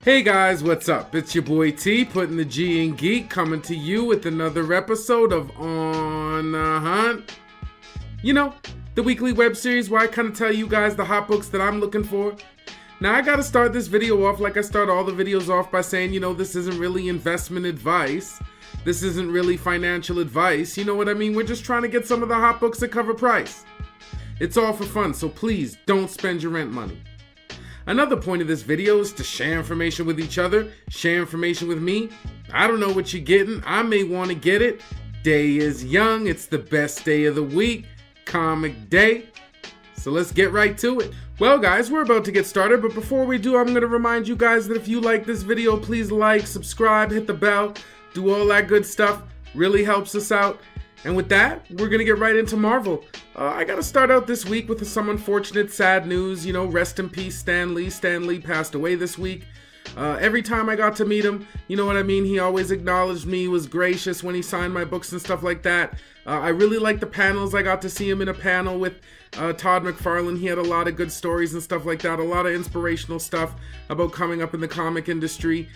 Hey guys, what's up? It's your boy T, putting the G in geek, coming to you with another episode of On the Hunt. You know, the weekly web series where I kind of tell you guys the hot books that I'm looking for. Now I gotta start this video off like I start all the videos off by saying, you know, this isn't really investment advice. This isn't really financial advice. You know what I mean? We're just trying to get some of the hot books that cover price. It's all for fun, so please don't spend your rent money. Another point of this video is to share information with each other, share information with me. I don't know what you're getting. I may want to get it. Day is young. It's the best day of the week. Comic day. So let's get right to it. Well guys, we're about to get started, but before we do, I'm going to remind you guys that if you like this video, please like, subscribe, hit the bell, do all that good stuff. Really helps us out. And with that, we're going to get right into Marvel. I got to start out this week with some unfortunate, sad news. You know, rest in peace, Stanley. Stanley passed away this week. Every time I got to meet him, you know what I mean? He always acknowledged me, was gracious when he signed my books and stuff like that. I really liked the panels. I got to see him in a panel with Todd McFarlane. He had a lot of good stories and stuff like that. A lot of inspirational stuff about coming up in the comic industry.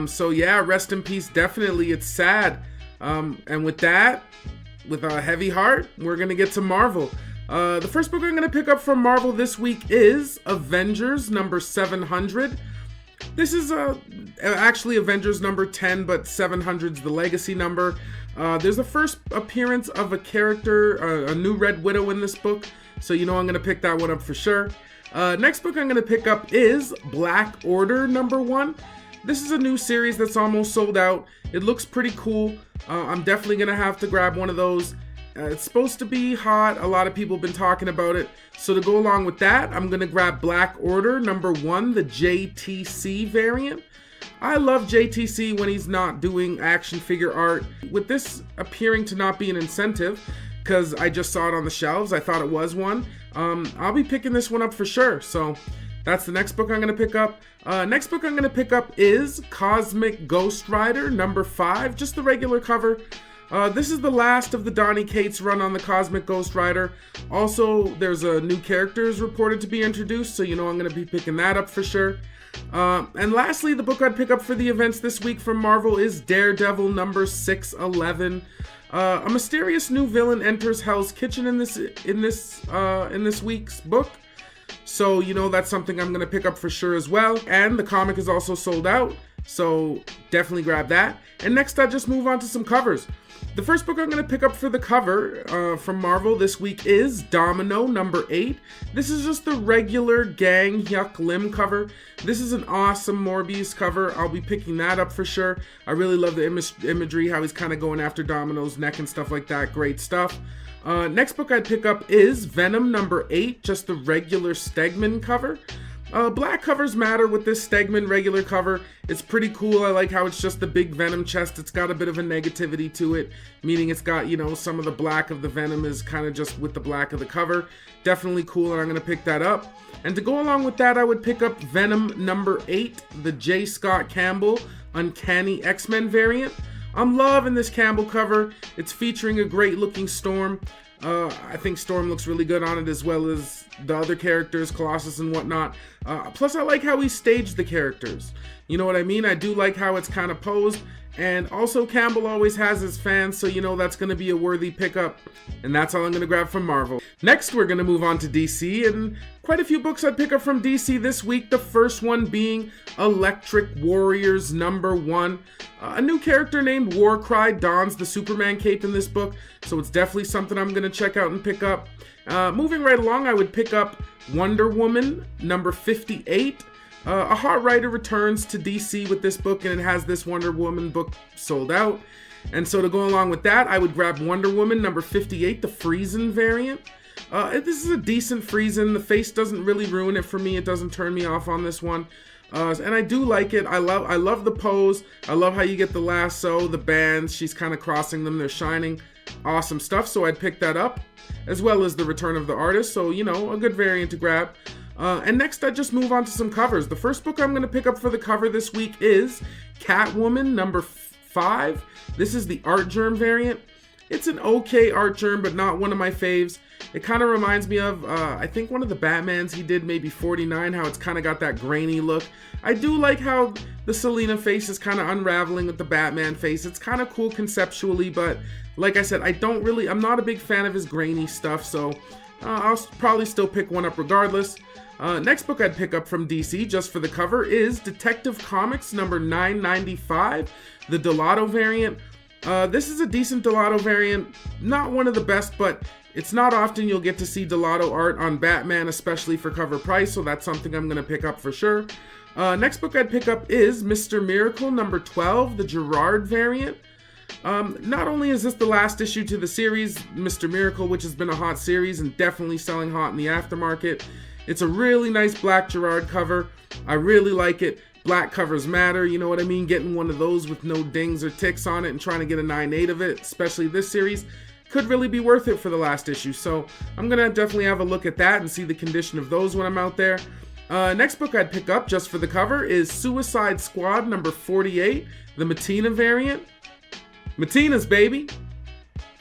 So yeah, rest in peace. Definitely. It's sad. And with that, with a heavy heart, we're going to get to Marvel. The first book I'm going to pick up from Marvel this week is Avengers number 700. This is actually Avengers number 10, but 700's the legacy number. There's the first appearance of a character, a new Red Widow in this book, so you know I'm going to pick that one up for sure. Next book I'm going to pick up is Black Order number 1. This is a new series that's almost sold out. It looks pretty cool. I'm definitely going to have to grab one of those. It's supposed to be hot. A lot of people have been talking about it. So to go along with that, I'm going to grab Black Order number 1, the JTC variant. I love JTC when he's not doing action figure art. With this appearing to not be an incentive, because I just saw it on the shelves, I thought it was one. I'll be picking this one up for sure. So that's the next book I'm going to pick up. Next book I'm going to pick up is Cosmic Ghost Rider number 5, just the regular cover. This is the last of the Donny Cates run on the Cosmic Ghost Rider. Also, there's a new characters reported to be introduced, so you know I'm going to be picking that up for sure. And lastly, the book I'd pick up for the events this week from Marvel is Daredevil number 611. A mysterious new villain enters Hell's Kitchen in this week's book. So, you know, that's something I'm going to pick up for sure as well. And the comic is also sold out, so definitely grab that. And next, I'll just move on to some covers. The first book I'm going to pick up for the cover from Marvel this week is Domino number 8. This is just the regular Gang Hyuk Lim cover. This is an awesome Morbius cover. I'll be picking that up for sure. I really love the imagery, how he's kind of going after Domino's neck and stuff like that. Great stuff. Next book I'd pick up is Venom number 8, just the regular Stegman cover. Black covers matter with this Stegman regular cover. It's pretty cool. I like how it's just the big Venom chest. It's got a bit of a negativity to it, meaning it's got, you know, some of the black of the Venom is kind of just with the black of the cover. Definitely cool, and I'm going to pick that up. And to go along with that, I would pick up Venom number 8, the J. Scott Campbell Uncanny X-Men variant. I'm loving this Campbell cover. It's featuring a great looking Storm. I think Storm looks really good on it, as well as the other characters, Colossus and whatnot. Plus, I like how he staged the characters. You know what I mean? I do like how it's kind of posed. And also, Campbell always has his fans, so you know that's going to be a worthy pickup. And that's all I'm going to grab from Marvel. Next, we're going to move on to DC, and quite a few books I'd pick up from DC this week. The first one being Electric Warriors number 1. A new character named Warcry dons the Superman cape in this book, so it's definitely something I'm going to check out and pick up. Moving right along, I would pick up Wonder Woman number 58. A hot writer returns to DC with this book, and it has this Wonder Woman book sold out. And so to go along with that, I would grab Wonder Woman number 58, the Friesen variant. This is a decent Friesen. The face doesn't really ruin it for me. It doesn't turn me off on this one. And I do like it. I love the pose. I love how you get the lasso, the bands. She's kind of crossing them. They're shining. Awesome stuff. So I'd pick that up, as well as the return of the artist. So, you know, a good variant to grab. And next, I just move on to some covers. The first book I'm going to pick up for the cover this week is Catwoman number 5. This is the Art Germ variant. It's an okay art journal, but not one of my faves. It kind of reminds me of, I think one of the Batmans he did, maybe 49, how it's kind of got that grainy look. I do like how the Selina face is kind of unraveling with the Batman face. It's kind of cool conceptually, but like I said, I'm not a big fan of his grainy stuff, so I'll probably still pick one up regardless. Next book I'd pick up from DC, just for the cover, is Detective Comics number 995, the Delato variant. This is a decent Delato variant, not one of the best, but it's not often you'll get to see Delato art on Batman, especially for cover price, so that's something I'm going to pick up for sure. Next book I'd pick up is Mr. Miracle number 12, the Gerard variant. Not only is this the last issue to the series, Mr. Miracle, which has been a hot series and definitely selling hot in the aftermarket, it's a really nice black Gerard cover. I really like it. Black covers matter, you know what I mean? Getting one of those with no dings or ticks on it and trying to get a 9/8 of it, especially this series, could really be worth it for the last issue. So I'm going to definitely have a look at that and see the condition of those when I'm out there. Next book I'd pick up just for the cover is Suicide Squad number 48, the Matina variant. Matinas, baby,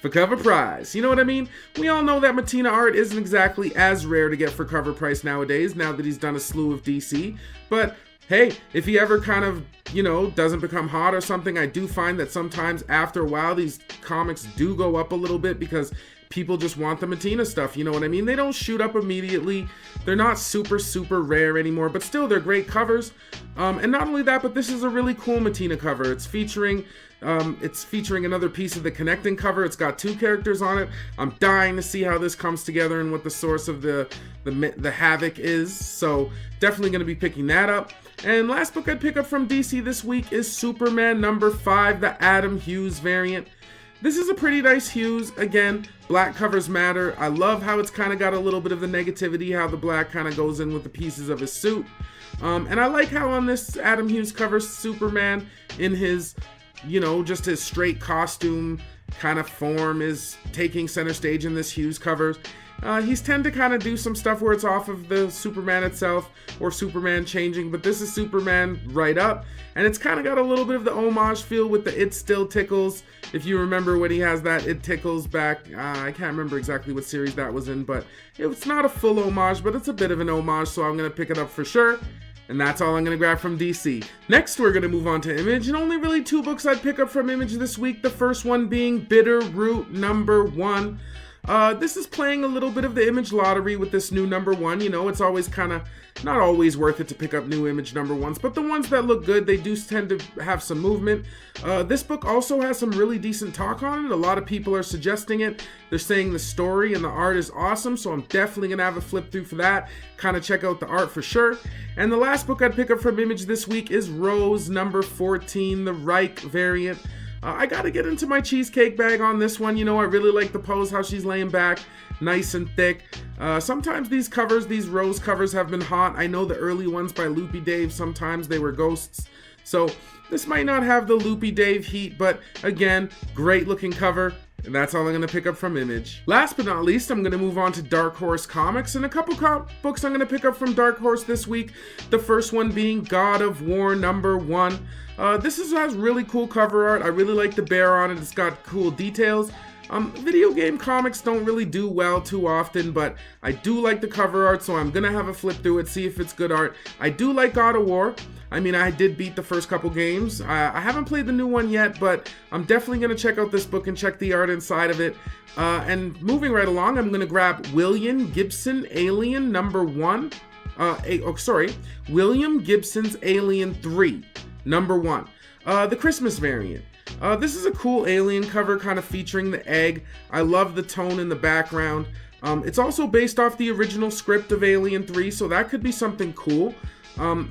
for cover price. You know what I mean? We all know that Matina art isn't exactly as rare to get for cover price nowadays, now that he's done a slew of DC. But hey, if he ever kind of, doesn't become hot or something, I do find that sometimes after a while, these comics do go up a little bit because people just want the Matina stuff, you know what I mean? They don't shoot up immediately. They're not super, super rare anymore, but still, they're great covers. And not only that, but this is a really cool Matina cover. It's featuring another piece of the connecting cover. It's got 2 characters on it. I'm dying to see how this comes together and what the source of the havoc is. So definitely going to be picking that up. And last book I'd pick up from DC this week is Superman number 5, the Adam Hughes variant. This is a pretty nice Hughes. Again, black covers matter. I love how it's kind of got a little bit of the negativity, how the black kind of goes in with the pieces of his suit. And I like how on this Adam Hughes cover, Superman in his, just his straight costume kind of form is taking center stage in this Hughes cover. He's tend to kind of do some stuff where it's off of the Superman itself or Superman changing, but this is Superman right up, and it's kind of got a little bit of the homage feel with the It Still Tickles. If you remember when he has that It Tickles back, I can't remember exactly what series that was in, but it's not a full homage, but it's a bit of an homage, so I'm going to pick it up for sure. And that's all I'm going to grab from DC. Next, we're going to move on to Image, and only really 2 books I'd pick up from Image this week. The first one being Bitter Root number 1. This is playing a little bit of the Image lottery with this new number 1. It's always kind of not always worth it to pick up new Image number 1s, but the ones that look good, they do tend to have some movement. This book also has some really decent talk on it. A lot of people are suggesting it. They're saying the story and the art is awesome, so I'm definitely going to have a flip through for that. Kind of check out the art for sure. And the last book I'd pick up from Image this week is Rose number 14, the Reich variant. I gotta get into my cheesecake bag on this one. I really like the pose, how she's laying back, nice and thick. Sometimes these Rose covers have been hot. I know the early ones by Loopy Dave, sometimes they were ghosts. So this might not have the Loopy Dave heat, but again, great looking cover. And that's all I'm going to pick up from Image. Last but not least, I'm going to move on to Dark Horse Comics, and a couple books I'm going to pick up from Dark Horse this week. The first one being God of War number 1. This has really cool cover art. I really like the bear on it. It's got cool details. Video game comics don't really do well too often, but I do like the cover art, so I'm going to have a flip through it, see if it's good art. I do like God of War. I did beat the first couple games. I haven't played the new one yet, but I'm definitely going to check out this book and check the art inside of it. And moving right along, I'm going to grab William Gibson Alien number 1. William Gibson's Alien 3, number 1. The Christmas variant. This is a cool alien cover kind of featuring the egg. I love the tone in the background. It's also based off the original script of Alien 3, so that could be something cool.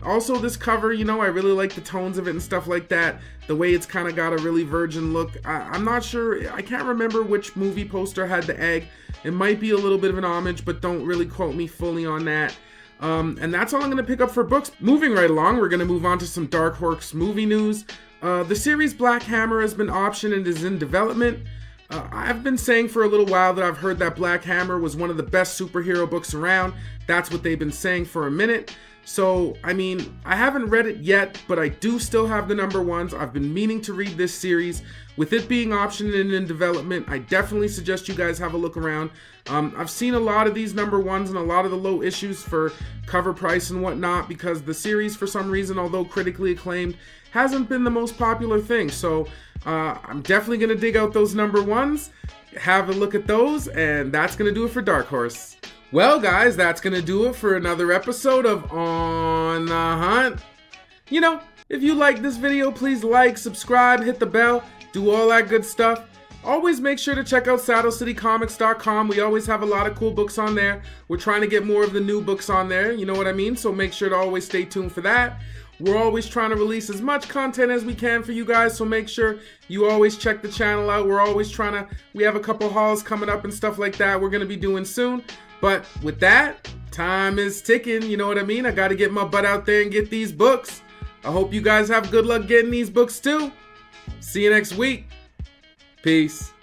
Also this cover, I really like the tones of it and stuff like that. The way it's kind of got a really virgin look. I'm not sure, I can't remember which movie poster had the egg. It might be a little bit of an homage, but don't really quote me fully on that. And that's all I'm going to pick up for books. Moving right along, we're going to move on to some Dark Horse movie news. The series Black Hammer has been optioned and is in development. I've been saying for a little while that I've heard that Black Hammer was one of the best superhero books around. That's what they've been saying for a minute. So, I mean, I haven't read it yet, but I do still have the number ones. I've been meaning to read this series. With it being optioned and in development, I definitely suggest you guys have a look around. I've seen a lot of these number ones and a lot of the low issues for cover price and whatnot, because the series, for some reason, although critically acclaimed, hasn't been the most popular thing. So I'm definitely going to dig out those number ones, have a look at those, and that's going to do it for Dark Horse. Well, guys, that's going to do it for another episode of On the Hunt. You know, if you like this video, please like, subscribe, hit the bell, do all that good stuff. Always make sure to check out SaddleCityComics.com. We always have a lot of cool books on there. We're trying to get more of the new books on there, you know what I mean? So make sure to always stay tuned for that. We're always trying to release as much content as we can for you guys, so make sure you always check the channel out. We're always we have a couple hauls coming up and stuff like that we're going to be doing soon. But with that, time is ticking, you know what I mean? I got to get my butt out there and get these books. I hope you guys have good luck getting these books too. See you next week. Peace.